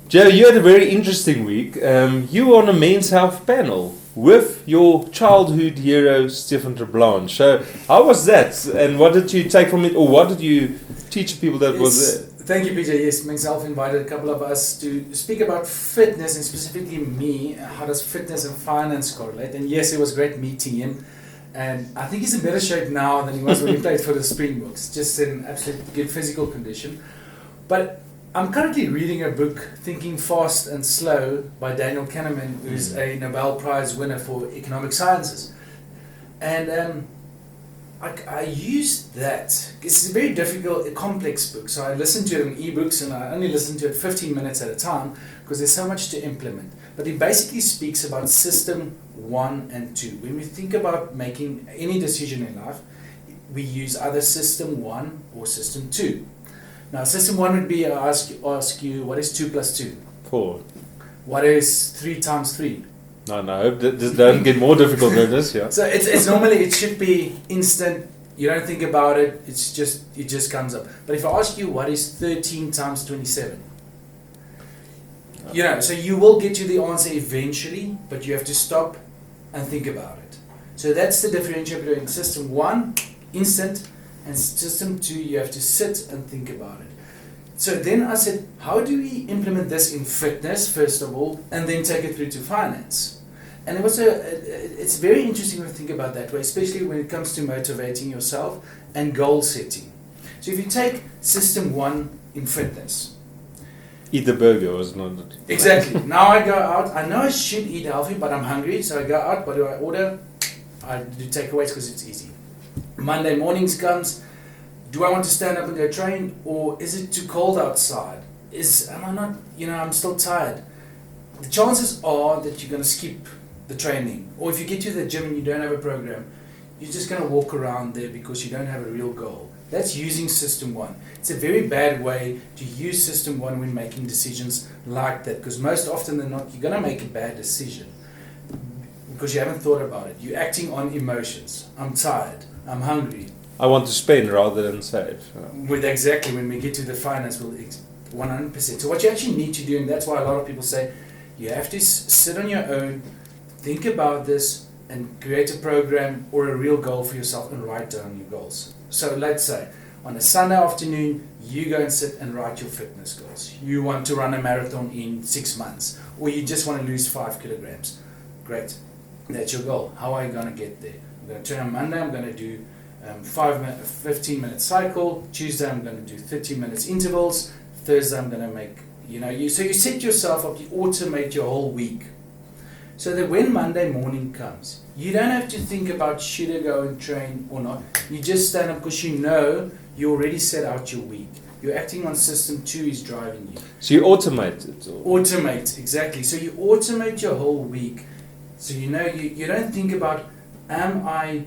Joe, you had a very interesting week. You were on a men's health panel with your childhood hero, Stefan Terblanche. So, how was that? And what did you take from it, or what did you teach people that was there? Thank you, PJ. Yes, Men's Health invited a couple of us to speak about fitness, and specifically me. How does fitness and finance correlate? And yes, it was great meeting him. And I think he's in better shape now than he was when he played for the Springboks, just in absolute good physical condition. But I'm currently reading a book, Thinking Fast and Slow, by Daniel Kahneman, who's a Nobel Prize winner for economic sciences. And I used that. It's a very difficult, a complex book, so I listened to it in ebooks, and I only listened to it 15 minutes at a time because there's so much to implement. But he basically speaks about system 1 and 2. When we think about making any decision in life, we use either system 1 or system 2. Now, system 1 would be, I ask you, what is 2 plus 2? 4. What is 3 times 3? No, I hope this doesn't get more difficult than this, yeah. So it's normally, it should be instant. You don't think about it, it just comes up. But if I ask you, what is 13 times 27? You know, so you will get to the answer eventually, but you have to stop and think about it. So that's the differential between system 1, instant, and system 2, you have to sit and think about it. So then I said, how do we implement this in fitness, first of all, and then take it through to finance? And it's very interesting to think about that way, especially when it comes to motivating yourself and goal setting. So if you take system 1 in fitness. Eat the burger, was not. Exactly. Now I go out, I know I should eat healthy, but I'm hungry, so I go out, what do I order? I do takeaways because it's easy. Monday mornings comes, do I want to stand up and go train, or is it too cold outside? Am I not, I'm still tired. The chances are that you're going to skip the training, or if you get to the gym and you don't have a program, you're just going to walk around there because you don't have a real goal. That's using system 1. It's a very bad way to use system 1 when making decisions like that, because most often than not, you're going to make a bad decision because you haven't thought about it. You're acting on emotions. I'm tired. I'm hungry. I want to spend rather than save. Exactly, when we get to the finance, we'll 100%. So what you actually need to do, and that's why a lot of people say, you have to sit on your own, think about this, and create a program or a real goal for yourself and write down your goals. So let's say, on a Sunday afternoon, you go and sit and write your fitness goals. You want to run a marathon in 6 months, or you just want to lose 5 kilograms. Great, that's your goal. How are you going to get there? I'm going to turn on Monday, I'm going to do 15-minute cycle. Tuesday, I'm going to do 30 minutes intervals. Thursday, I'm going to make, so you set yourself up, you automate your whole week. So that when Monday morning comes, you don't have to think about should I go and train or not. You just stand up because you already set out your week. You're acting on system 2 is driving you. So you automate it? Automate, exactly. So you automate your whole week. So you don't think about, am I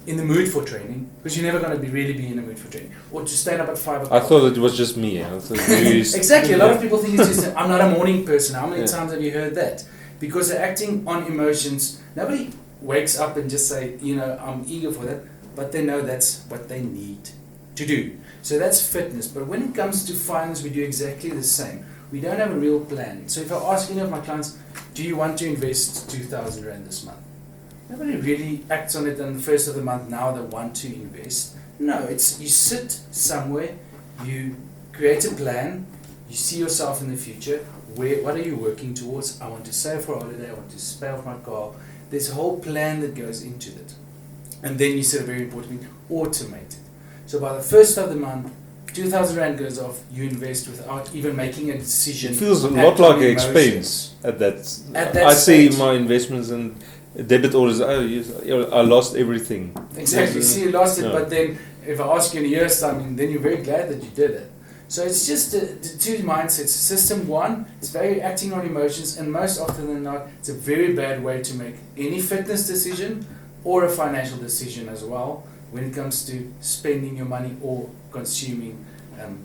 in the mood for training? Because you're never going to really be in the mood for training. Or to stand up at 5 o'clock. I thought it was just me. Exactly. A lot of people think it's just, I'm not a morning person. How many times have you heard that? Because they're acting on emotions. Nobody wakes up and just say, I'm eager for that, but they know that's what they need to do. So that's fitness. But when it comes to finance, we do exactly the same. We don't have a real plan. So if I ask any of my clients, do you want to invest 2,000 Rand this month? Nobody really acts on it on the first of the month now they want to invest. No, it's you sit somewhere, you create a plan, you see yourself in the future. What are you working towards? I want to save for a holiday, I want to pay off my car. There's a whole plan that goes into it. And then you said a very important thing, automate it. So by the first of the month, 2,000 Rand goes off, you invest without even making a decision. It feels a lot like an expense at that I stage. See my investments and debit orders, I lost everything. Exactly, see you lost it, but then if I ask you in a year's time, then you're very glad that you did it. So it's just the 2 mindsets. System 1, it's very acting on emotions, and most often than not, it's a very bad way to make any fitness decision or a financial decision as well when it comes to spending your money or consuming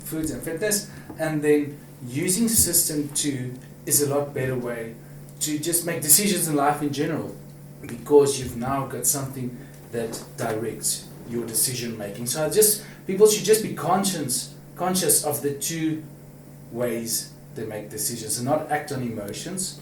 foods and fitness. And then using system 2 is a lot better way to just make decisions in life in general, because you've now got something that directs your decision making. So people should just be conscious of the 2 ways they make decisions and not act on emotions.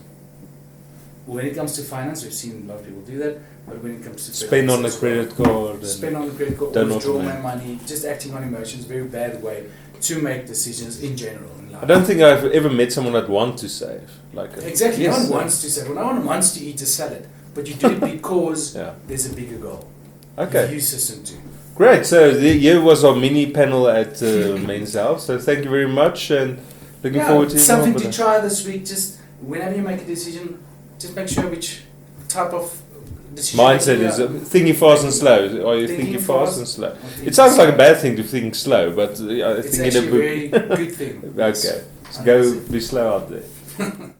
When it comes to finance, we've seen a lot of people do that, but when it comes to spend on a credit card. Spend on the credit card, don't withdraw automate. my money, just acting on emotions, very bad way to make decisions in general in life. I don't think I've ever met someone that wants to save. Exactly, no one wants to save. No one wants to eat a salad, but you do it because there's a bigger goal. Okay. You use system 2. Great. So here was our mini panel at Men's Health. So thank you very much, and looking forward to something to try this week. Just whenever you make a decision, just make sure which type of decision mindset is thinking fast and slow. Are you thinking fast and slow? It sounds like a bad thing to think slow, but I it's think actually in a a very good thing. Okay, so go be slow out there.